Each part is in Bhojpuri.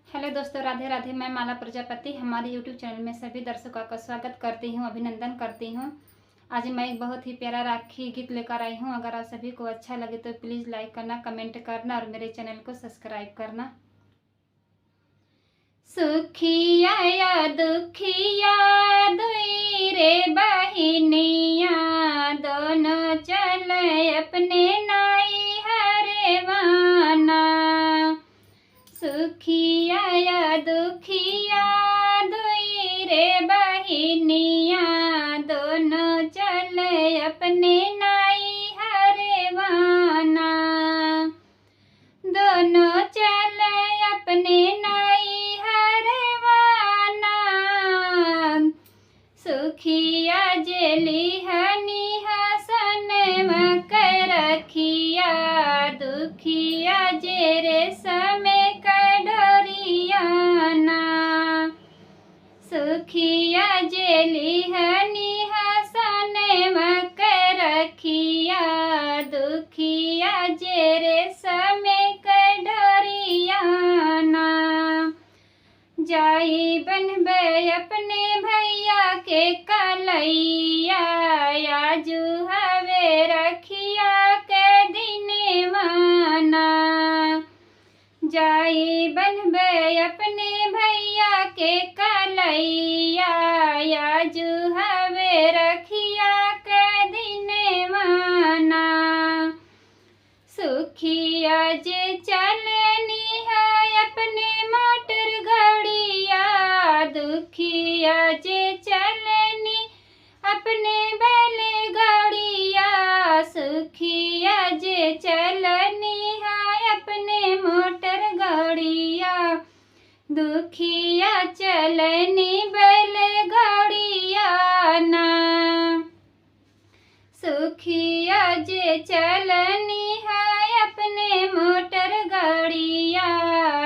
हेलो दोस्तों, राधे राधे। मैं माला प्रजापति हमारे यूट्यूब चैनल में सभी दर्शकों का स्वागत करती हूं, अभिनंदन करती हूं। आज मैं एक बहुत ही प्यारा राखी गीत लेकर आई हूं। अगर आप सभी को अच्छा लगे तो प्लीज़ लाइक करना, कमेंट करना और मेरे चैनल को सब्सक्राइब करना। सुखिया या दुखिया दुई रे बहिनिया, दोनों चले अपने नाई हरेवाना। सुखिया या दुखिया दुई रे बहिनिया, दोनों चले अपने नाई हरेवाना। दोनों चले अपने नाई हरेवाना। सुखिया जेली हनी हसन मकर रखिया, दुखिया जेरे समय कडोरियाना। सुखिया जेली हनी हसन मकर रखिया, दुखिया जेरे समय कडोरियाना। जाई बनबे अपने भैया के कलैया, आजू हवे रखिया के दिनवाना। जाई बनबे अपने भैया के कलैया, आजू हवे रखिया के दिनवाना। सुखिया जे चलनी है अपने मोटर गाड़िया, दुखिया जे चलनी अपने बैलगाड़िया। सुखिया जे चलनी है अपने मोटर गाड़िया, दुखिया चलनी बैलगाड़िया ना। सुखिया जे चलनी है अपने मोटर गाड़िया,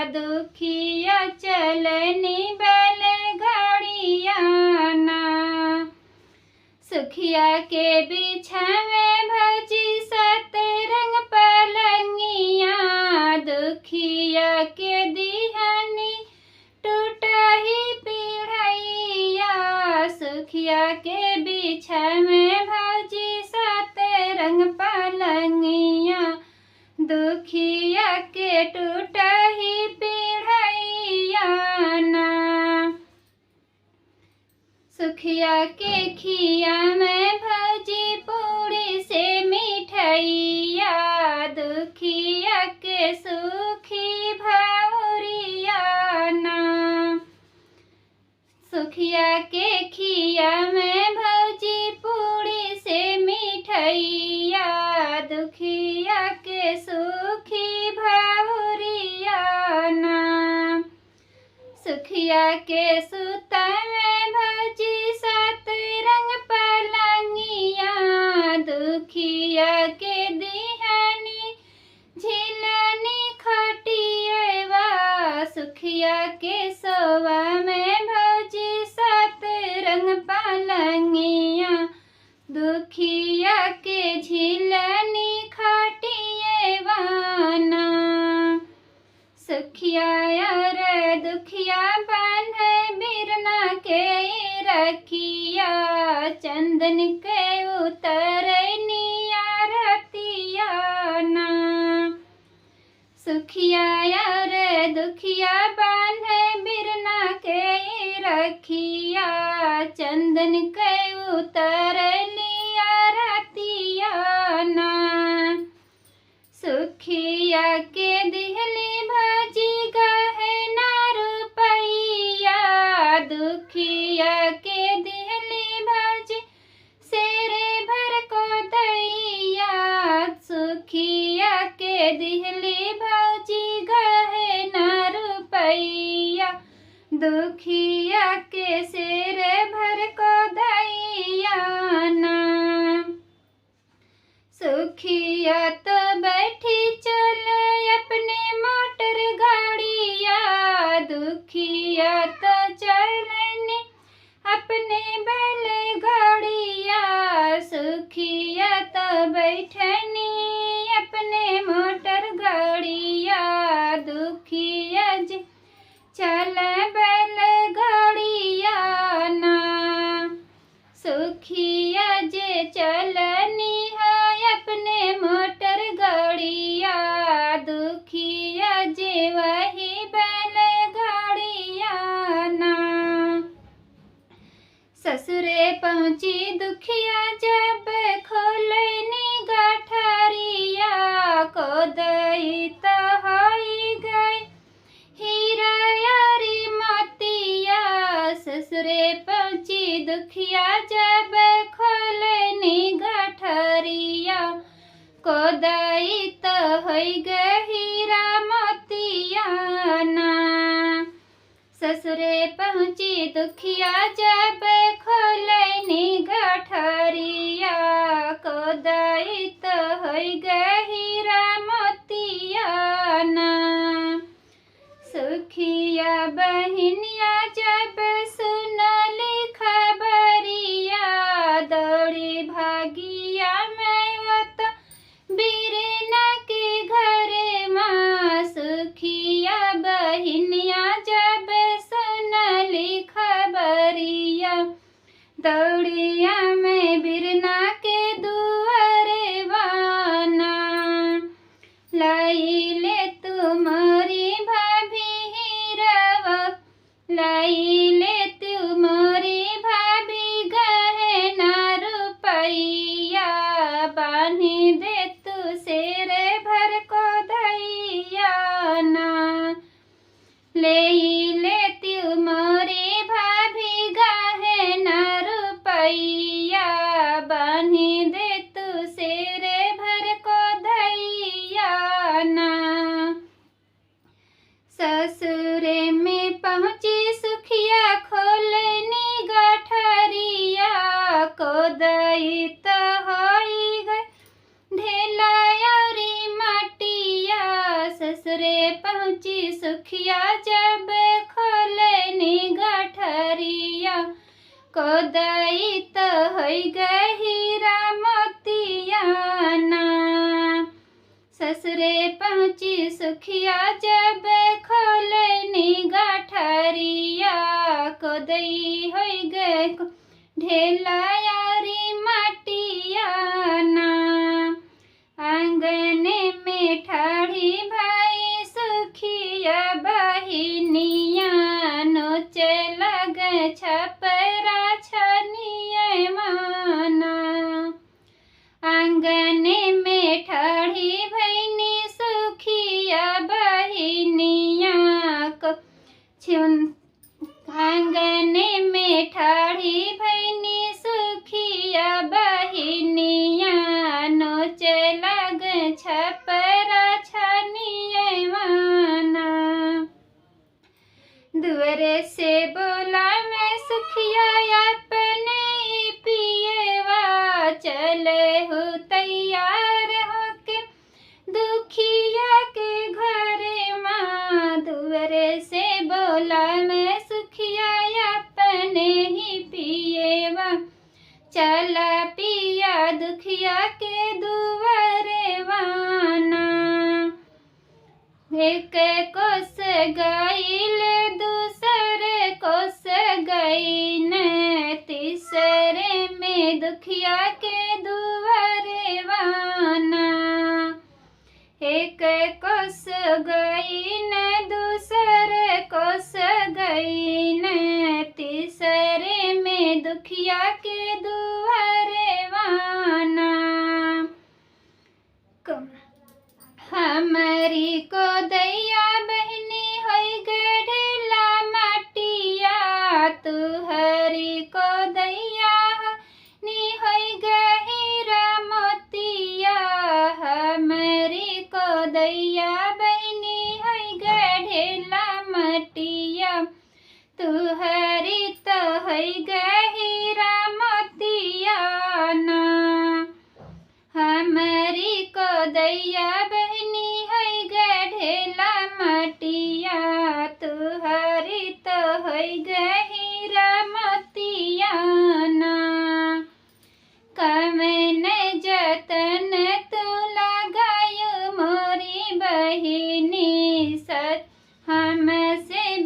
दुखिया चलनी बैलगाड़िया ना। सुखिया के बिछावे भौजी सतरंग पलंगिया, दुखिया के दिहनी टूटा ही पीढ़ैया। सुखिया के बिछावे भौजी सतरंग पलंगिया, दुखिया के टूटा ही पीढ़ैया ना। सुखिया के खिया में भौजी पूड़ी से मिठैया, दुखिया के सुखी भौरिया ना। सुखिया के खिया में भौजी पूड़ी से मिठैया, दुखिया के सुखी भौरिया ना। सुखिया के सुता में भौजी सतरंग पलंगिया, दुखिया के दिहनी झिलनी खटियवा। सुखिया के सोवा में भौजी सतरंग पलंगिया, दुखिया के झिलनी खटियवा ना। सुखिया रे दुखिया बांधे बिरना के रखिया, चंदन के उतरनिया रतिया ना। सुखिया रे दुखिया बांधे बिरना के रखिया, चंदन के उतरनिया रतिया ना। सुखिया के दिहली भौजी गहना रुपैया, दुखिया के दिहली भौजी सेरे भर को दैया। सुखिया के दिहली भौजी गहना रुपैया, दुखिया के सेरे भर को दैया ना। सुखिया तो बैठी चले अपने मोटर गाड़िया, दुखिया तो चलनी अपने बैलगाड़िया। सुखिया तो बैठनी अपने मोटर गाड़िया, दुखिया जी चल बैलगाड़िया ना, सुखिया जे चलनी है अपने मोटर गाड़िया, दुखिया जे वही बैलगाड़िया ना। ससुरे पहुँची दुखिया जब खोलनी गठरिया, कोदई तो होई गई हीरा यारी मोतिया। ससुरे पहुँची दुखिया जब खोलनी गठरिया, कोदई तो होई गई हीरा मोतिया ना। ससुरे पहुँची दुखिया जब खोलनी गठरिया, कोदई तो होई गई हीरा मोतिया ना। सुखिया बहनिया जब सुनली खबरिया, दौड़ी भागिया मैं वो तो बीरना के घरे माँ। सुखिया बहनिया जब सुनली खबरिया, दौड़िया में बिरना के दुआरे वाना। लाई ले तुम्हारी भाभी हीरवा, लाई ले तुम्हारी भाभी गहना रुपैया, बांधी दे तू शेरे भर को दैया ना। ले तुम्हारी भाभी गहना रुपैया, बांधी दे तू शेरे भर को दैया ना। ससुरे में पहुँची सुखिया खोलनी गठरिया, कोदई तो होई गई ढेला यारी मटिया। ससुरे पहुँची सुखिया जब खोलनी गठरिया, कोदई तो होई गई हीरा मोतिया ना। ससुरे पहुँची सुखिया जब खोलनी गठरिया, कोदई होई गई ढेला यारी मटिया ना। आंगने में ठाड़ी भाई सुखिया बहिनिया, नोचे लग छपरा छनिए माना। आंगने में ठाड़ी भैनी सुखिया बहिनिया को छुन। आंगने में ठाड़ी भैनी सुखिया बहिनिया, नोचे लग छपरा छनिए माना। दुआरे से बोला मैं सुखिया अपने पिएवा, चले हो तैयार होके दुखिया के घरे माँ। दुआरे से बोला मैं सुखिया अपने ही पिएवा, चला पिया दुखिया के दुआरे वाना। एक कोस गईल दूसरे कोस गईन, तीसरे में दुखिया के दुआरे वाना। एक कोस गईन दूसरे कोस गईन, तीसरे में दुखिया के दुआरे वाना। हमारी को दैया बहनी होई गढ़ेला मटिया, तुहरी को दैया नी होई गहीरा मोतिया। हमारी को दैया बहनी होई गढ़ेला मटिया, तुहरी तो होई गहीरा मोतिया ना। हमारी को दैया बहनी है गढ़ेला मटिया, तुहरी तो है गहीरा मोतिया ना। कमन जतन तू लगायो मोरी बहिनी, सच हमसे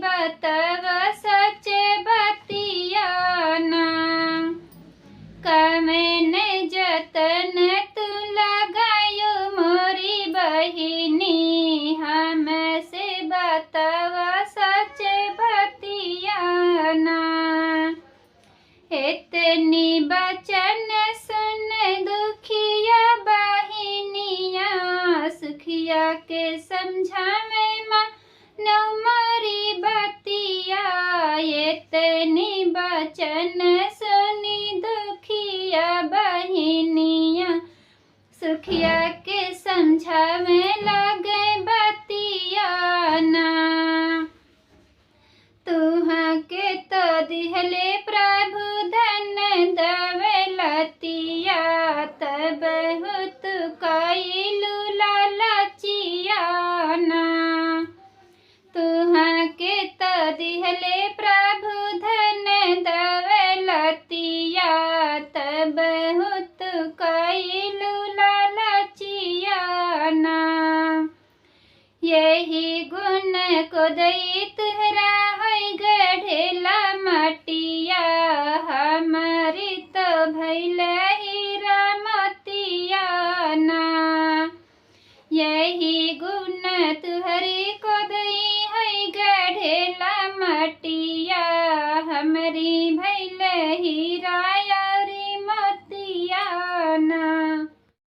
तव सच बतियाना। इतनी बचन सुन दुखिया बहिनिया, सुखिया के समझावे मानो मोरी बतिया। इतनी बचन सुनी दुखिया बहिनिया, सुखिया के समझावे लगे बतियाना। तुहाँ के तो दिहले प्रभु धन दौलतिया, तब बहुत कइलू लालचियाना। तुहाँ के तो दिहले प्रभु धन दौलतिया, तब बहुत कइलू लालचियाना। यही गुण को दई तुहरा गढ़ेला मटिया, हमारी तो भैल